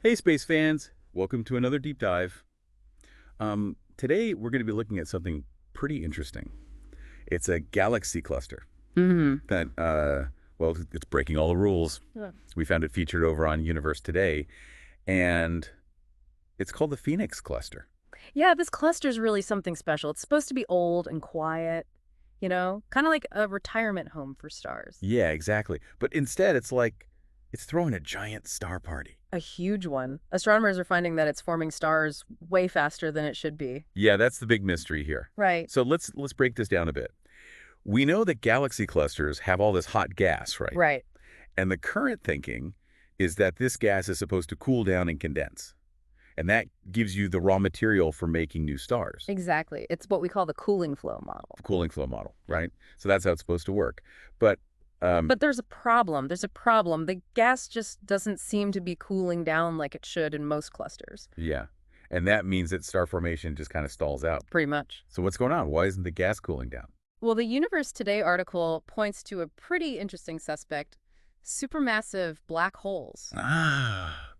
Hey, space fans! Welcome to another deep dive. Today, we're going to be looking at something pretty interesting. It's a galaxy cluster Hmm. that, well, it's breaking all the rules. Yeah. We found it featured over on Universe Today, and it's called the Phoenix Cluster. Yeah, this cluster is really something special. It's supposed to be old and quiet, kind of like a retirement home for stars. Yeah, exactly. But instead, it's like it's throwing a giant star party. A huge one. Astronomers are finding that it's forming stars way faster than it should be. Yeah, that's the big mystery here. Right. So let's break this down a bit. We know that galaxy clusters have all this hot gas, right? Right. And the current thinking is that this gas is supposed to cool down and condense. And that gives you the raw material for making new stars. Exactly. It's what we call the cooling flow model. The cooling flow model, right? So that's how it's supposed to work. But, But there's a problem. There's a problem. The gas just doesn't seem to be cooling down like it should in most clusters. yeah. And that means that star formation just kind of stalls out. Pretty much. So what's going on? Why isn't the gas cooling down? Well, the Universe Today article points to a pretty interesting suspect: supermassive black holes.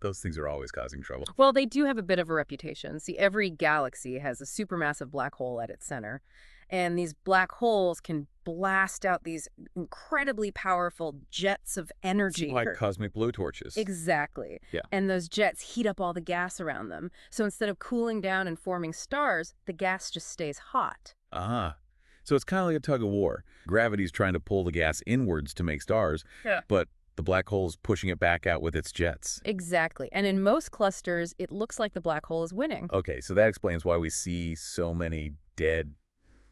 Those things are always causing trouble. Well, they do have a bit of a reputation. See, every galaxy has a supermassive black hole at its center, and these black holes can blast out these incredibly powerful jets of energy. Like cosmic blowtorches. Exactly. Yeah. And those jets heat up all the gas around them. So instead of cooling down and forming stars, the gas just stays hot. Ah. So it's kind of like a tug of war. Gravity's trying to pull the gas inwards to make stars, Yeah. but the black hole's pushing it back out with its jets. Exactly. And in most clusters, it looks like the black hole is winning. Okay, so that explains why we see so many dead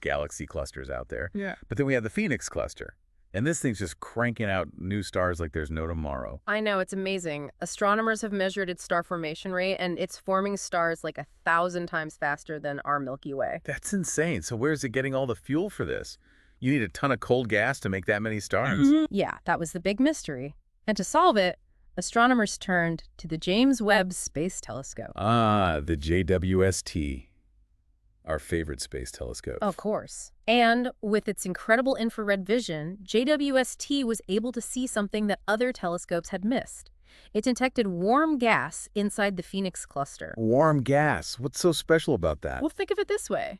galaxy clusters out there. Yeah. But then we have the Phoenix cluster, and this thing's just cranking out new stars like there's no tomorrow. I know, it's amazing. Astronomers have measured its star formation rate, and it's forming stars like 1,000 times faster than our Milky Way. That's insane. So where's it getting all the fuel for this? You need a ton of cold gas to make that many stars. Yeah, that was the big mystery. And to solve it, astronomers turned to the James Webb Space Telescope. Ah, the JWST, our favorite space telescope. Of course. And with its incredible infrared vision, JWST was able to see something that other telescopes had missed. It detected warm gas inside the Phoenix cluster. Warm gas. What's so special about that? Well, think of it this way.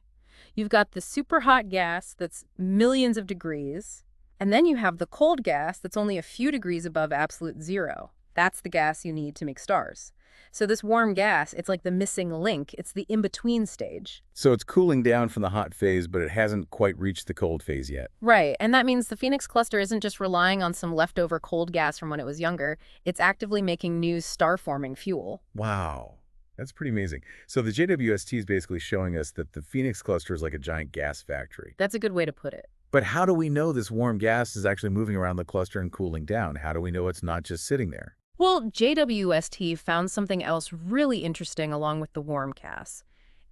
You've got the super hot gas that's millions of degrees, and then you have the cold gas that's only a few degrees above absolute zero. That's the gas you need to make stars. So this warm gas, it's like the missing link. It's the in-between stage. So it's cooling down from the hot phase, but it hasn't quite reached the cold phase yet. Right, and that means the Phoenix cluster isn't just relying on some leftover cold gas from when it was younger. It's actively making new star-forming fuel. Wow. That's pretty amazing. So the JWST is basically showing us that the Phoenix cluster is like a giant gas factory. That's a good way to put it. But how do we know this warm gas is actually moving around the cluster and cooling down? How do we know it's not just sitting there? Well, JWST found something else really interesting along with the warm gas.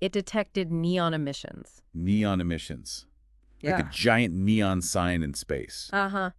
It detected neon emissions. Neon emissions. Like a giant neon sign in space. Uh-huh.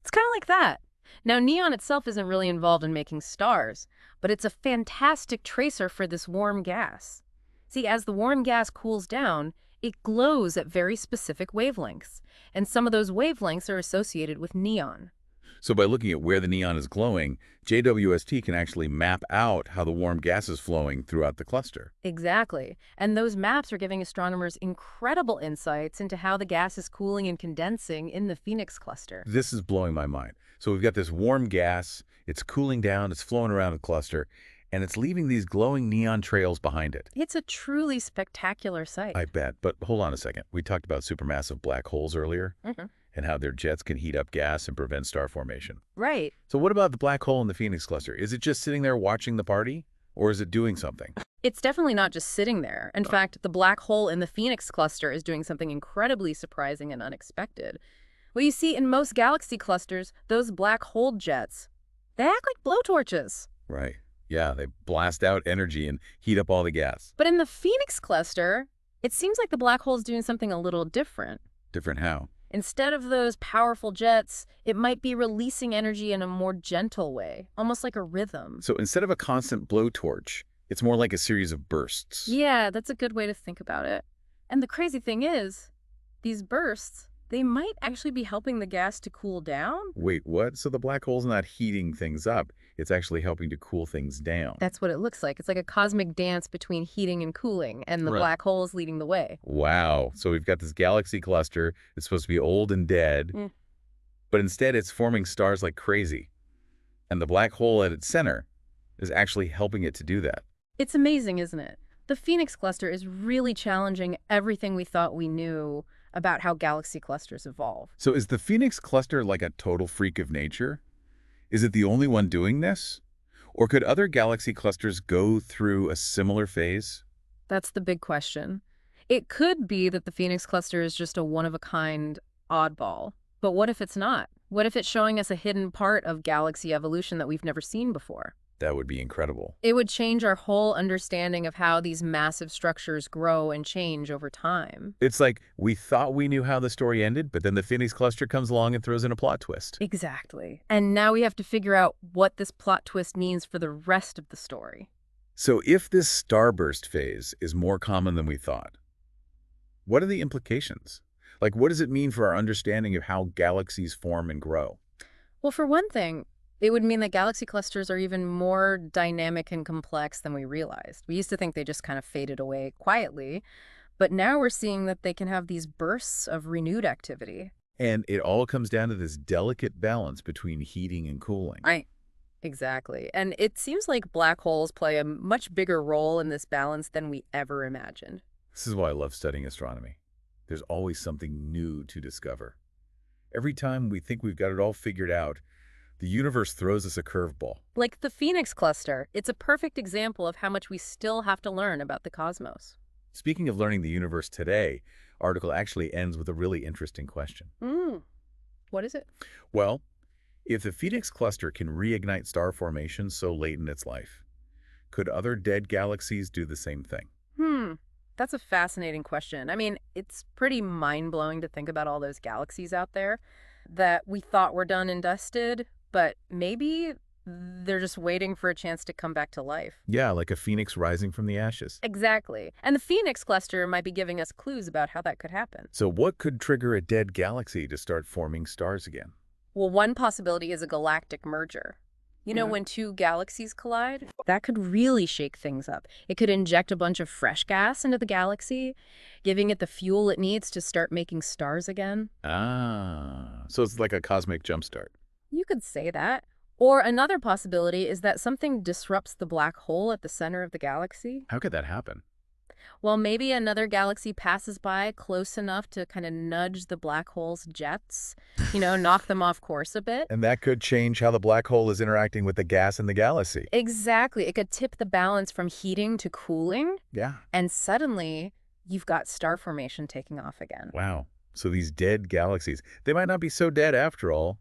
It's kind of like that. Now, neon itself isn't really involved in making stars, but it's a fantastic tracer for this warm gas. See, as the warm gas cools down, it glows at very specific wavelengths, and some of those wavelengths are associated with neon. So by looking at where the neon is glowing, JWST can actually map out how the warm gas is flowing throughout the cluster. Exactly. And those maps are giving astronomers incredible insights into how the gas is cooling and condensing in the Phoenix cluster. This is blowing my mind. So we've got this warm gas, it's cooling down, it's flowing around the cluster, and it's leaving these glowing neon trails behind it. It's a truly spectacular sight. I bet. But hold on a second. We talked about supermassive black holes earlier and how their jets can heat up gas and prevent star formation. Right. So what about the black hole in the Phoenix cluster? Is it just sitting there watching the party, or is it doing something? It's definitely not just sitting there. In fact, the black hole in the Phoenix cluster is doing something incredibly surprising and unexpected. Well, you see, in most galaxy clusters, those black hole jets, they act like blowtorches. Right. Yeah, they blast out energy and heat up all the gas. But in the Phoenix cluster, it seems like the black hole is doing something a little different. Different how? Instead of those powerful jets, it might be releasing energy in a more gentle way, almost like a rhythm. So instead of a constant blowtorch, it's more like a series of bursts. Yeah, that's a good way to think about it. And the crazy thing is, these bursts, they might actually be helping the gas to cool down. Wait, what? So the black hole's not heating things up. it's actually helping to cool things down. That's what it looks like. It's like a cosmic dance between heating and cooling, and the Right. black hole is leading the way. Wow. So we've got this galaxy cluster. It's supposed to be old and dead, Mm. but instead it's forming stars like crazy. And the black hole at its center is actually helping it to do that. It's amazing, isn't it? The Phoenix cluster is really challenging everything we thought we knew about how galaxy clusters evolve. So is the Phoenix cluster like a total freak of nature? Is it the only one doing this? Or could other galaxy clusters go through a similar phase? That's the big question. It could be that the Phoenix cluster is just a one-of-a-kind oddball. But what if it's not? What if it's showing us a hidden part of galaxy evolution that we've never seen before? That would be incredible. It would change our whole understanding of how these massive structures grow and change over time. It's like we thought we knew how the story ended, but then the Phoenix cluster comes along and throws in a plot twist. Exactly. And now we have to figure out what this plot twist means for the rest of the story. So if this starburst phase is more common than we thought, what are the implications? Like, what does it mean for our understanding of how galaxies form and grow? Well, for one thing, it would mean that galaxy clusters are even more dynamic and complex than we realized. We used to think they just kind of faded away quietly, but now we're seeing that they can have these bursts of renewed activity. And it all comes down to this delicate balance between heating and cooling. Right. Exactly. And it seems like black holes play a much bigger role in this balance than we ever imagined. This is why I love studying astronomy. There's always something new to discover. Every time we think we've got it all figured out, the universe throws us a curveball. Like the Phoenix cluster, it's a perfect example of how much we still have to learn about the cosmos. Speaking of learning the universe today, article actually ends with a really interesting question. What is it? Well, if the Phoenix cluster can reignite star formation so late in its life, could other dead galaxies do the same thing? That's a fascinating question. I mean, it's pretty mind-blowing to think about all those galaxies out there that we thought were done and dusted, but maybe they're just waiting for a chance to come back to life. Yeah, like a phoenix rising from the ashes. Exactly. And the Phoenix cluster might be giving us clues about how that could happen. So what could trigger a dead galaxy to start forming stars again? Well, one possibility is a galactic merger. You know, when two galaxies collide, that could really shake things up. It could inject a bunch of fresh gas into the galaxy, giving it the fuel it needs to start making stars again. So it's like a cosmic jumpstart. You could say that. Or another possibility is that something disrupts the black hole at the center of the galaxy. How could that happen? Well, maybe another galaxy passes by close enough to kind of nudge the black hole's jets, knock them off course a bit. And that could change how the black hole is interacting with the gas in the galaxy. Exactly. It could tip the balance from heating to cooling. Yeah. And suddenly, you've got star formation taking off again. Wow. So these dead galaxies, they might not be so dead after all.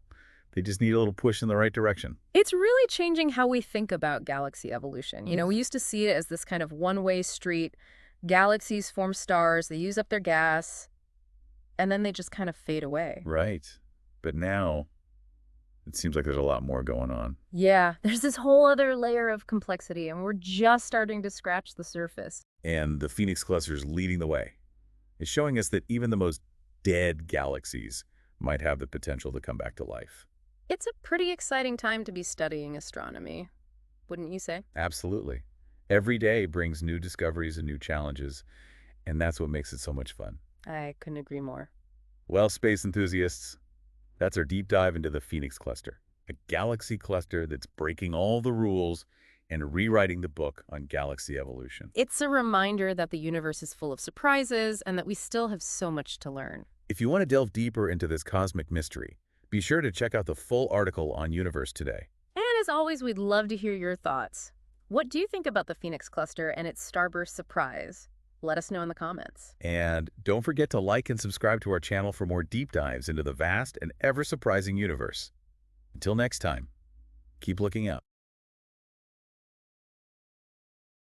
They just need a little push in the right direction. It's really changing how we think about galaxy evolution. We used to see it as this kind of one-way street. Galaxies form stars, they use up their gas, and then they just kind of fade away. Right. But now, it seems like there's a lot more going on. Yeah, there's this whole other layer of complexity, and we're just starting to scratch the surface. And the Phoenix cluster is leading the way. It's showing us that even the most dead galaxies might have the potential to come back to life. It's a pretty exciting time to be studying astronomy, wouldn't you say? Absolutely. Every day brings new discoveries and new challenges, and that's what makes it so much fun. I couldn't agree more. Well, space enthusiasts, that's our deep dive into the Phoenix cluster, a galaxy cluster that's breaking all the rules and rewriting the book on galaxy evolution. It's a reminder that the universe is full of surprises and that we still have so much to learn. If you want to delve deeper into this cosmic mystery, be sure to check out the full article on Universe Today. And as always, we'd love to hear your thoughts. What do you think about the Phoenix cluster and its starburst surprise? Let us know in the comments. And don't forget to like and subscribe to our channel for more deep dives into the vast and ever-surprising universe. Until next time, keep looking up.